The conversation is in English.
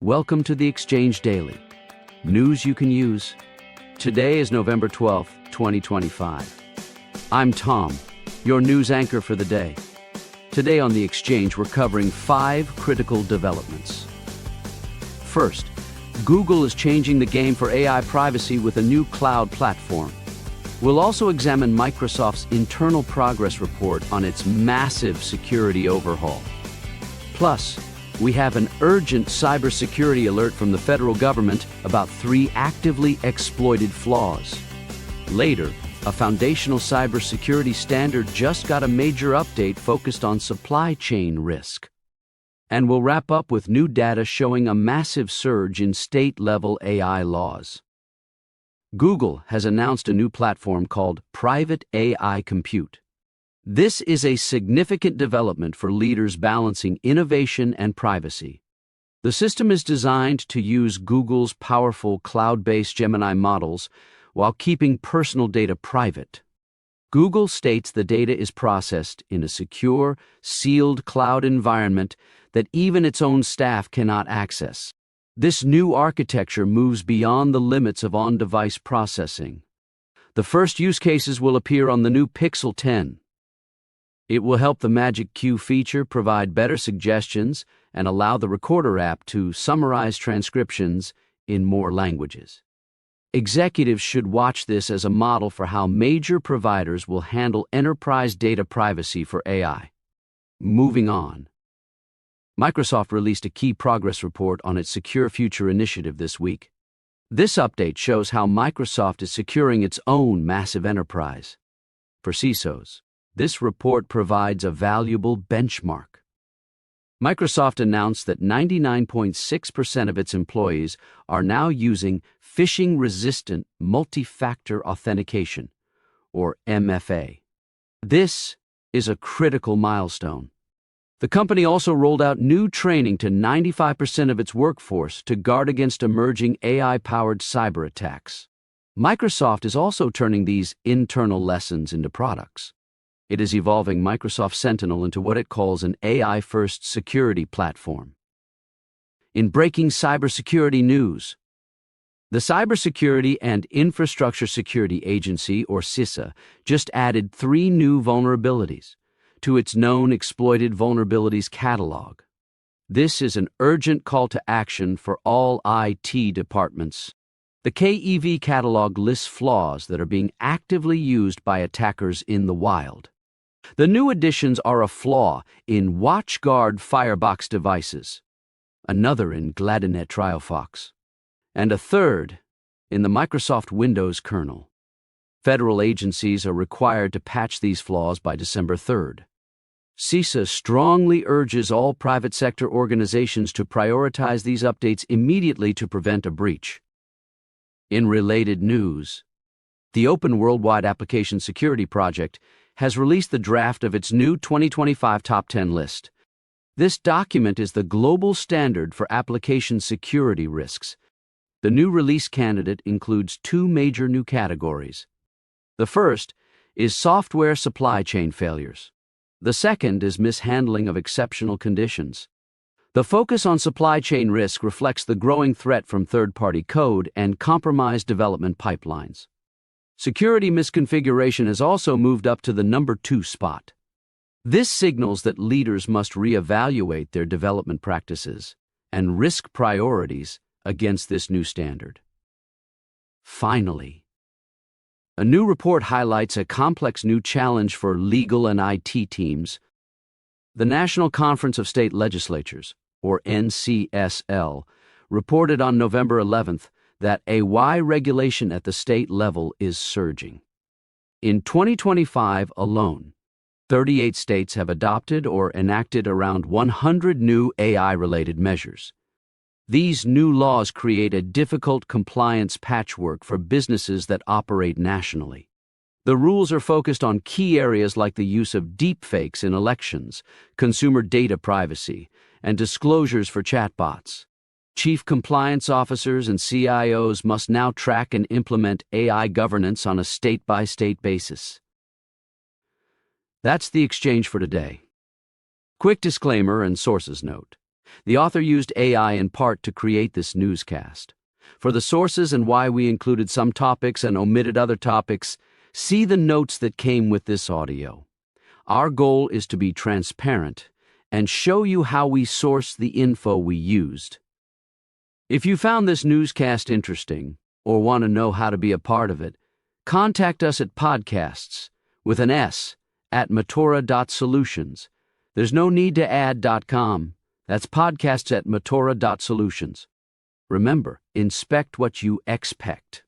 Welcome to the Exchange Daily. News you can use. Today is November 12th, 2025. I'm Tom, your news anchor for the day. Today on the Exchange, we're covering 5 critical developments. First, Google is changing the game for AI privacy with a new cloud platform. We'll also examine Microsoft's internal progress report on its massive security overhaul. Plus, we have an urgent cybersecurity alert from the federal government about 3 actively exploited flaws. Later, a foundational cybersecurity standard just got a major update focused on supply chain risk. And we'll wrap up with new data showing a massive surge in state-level AI laws. Google has announced a new platform called Private AI Compute. This is a significant development for leaders balancing innovation and privacy. The system is designed to use Google's powerful cloud-based Gemini models while keeping personal data private. Google states the data is processed in a secure, sealed cloud environment that even its own staff cannot access. This new architecture moves beyond the limits of on-device processing. The first use cases will appear on the new Pixel 10. It will help the Magic Queue feature provide better suggestions and allow the Recorder app to summarize transcriptions in more languages. Executives should watch this as a model for how major providers will handle enterprise data privacy for AI. Moving on. Microsoft released a key progress report on its Secure Future initiative this week. This update shows how Microsoft is securing its own massive enterprise. For CISOs, this report provides a valuable benchmark. Microsoft announced that 99.6% of its employees are now using phishing-resistant multi-factor authentication, or MFA. This is a critical milestone. The company also rolled out new training to 95% of its workforce to guard against emerging AI-powered cyber attacks. Microsoft is also turning these internal lessons into products. It is evolving Microsoft Sentinel into what it calls an AI-first security platform. In breaking cybersecurity news, the Cybersecurity and Infrastructure Security Agency, or CISA, just added 3 new vulnerabilities to its known exploited vulnerabilities catalog. This is an urgent call to action for all IT departments. The KEV catalog lists flaws that are being actively used by attackers in the wild. The new additions are a flaw in WatchGuard Firebox devices, another in Gladinet Triofox, and a third in the Microsoft Windows kernel. Federal agencies are required to patch these flaws by December 3rd. CISA strongly urges all private sector organizations to prioritize these updates immediately to prevent a breach. In related news, the Open Worldwide Application Security Project has released the draft of its new 2025 Top 10 list. This document is the global standard for application security risks. The new release candidate includes 2 major new categories. The first is software supply chain failures. The second is mishandling of exceptional conditions. The focus on supply chain risk reflects the growing threat from third-party code and compromised development pipelines. Security misconfiguration has also moved up to the number 2 spot. This signals that leaders must reevaluate their development practices and risk priorities against this new standard. Finally, a new report highlights a complex new challenge for legal and IT teams. The National Conference of State Legislatures, or NCSL, reported on November 11th that AI regulation at the state level is surging. In 2025 alone, 38 states have adopted or enacted around 100 new AI-related measures. These new laws create a difficult compliance patchwork for businesses that operate nationally. The rules are focused on key areas like the use of deepfakes in elections, consumer data privacy, and disclosures for chatbots. Chief compliance officers and CIOs must now track and implement AI governance on a state-by-state basis. That's the Exchange for today. Quick disclaimer and sources note. The author used AI in part to create this newscast. For the sources and why we included some topics and omitted other topics, see the notes that came with this audio. Our goal is to be transparent and show you how we source the info we used. If you found this newscast interesting or want to know how to be a part of it, contact us at podcasts with an S at matora.solutions. There's no need to add .com. That's podcasts at matora.solutions. Remember, inspect what you expect.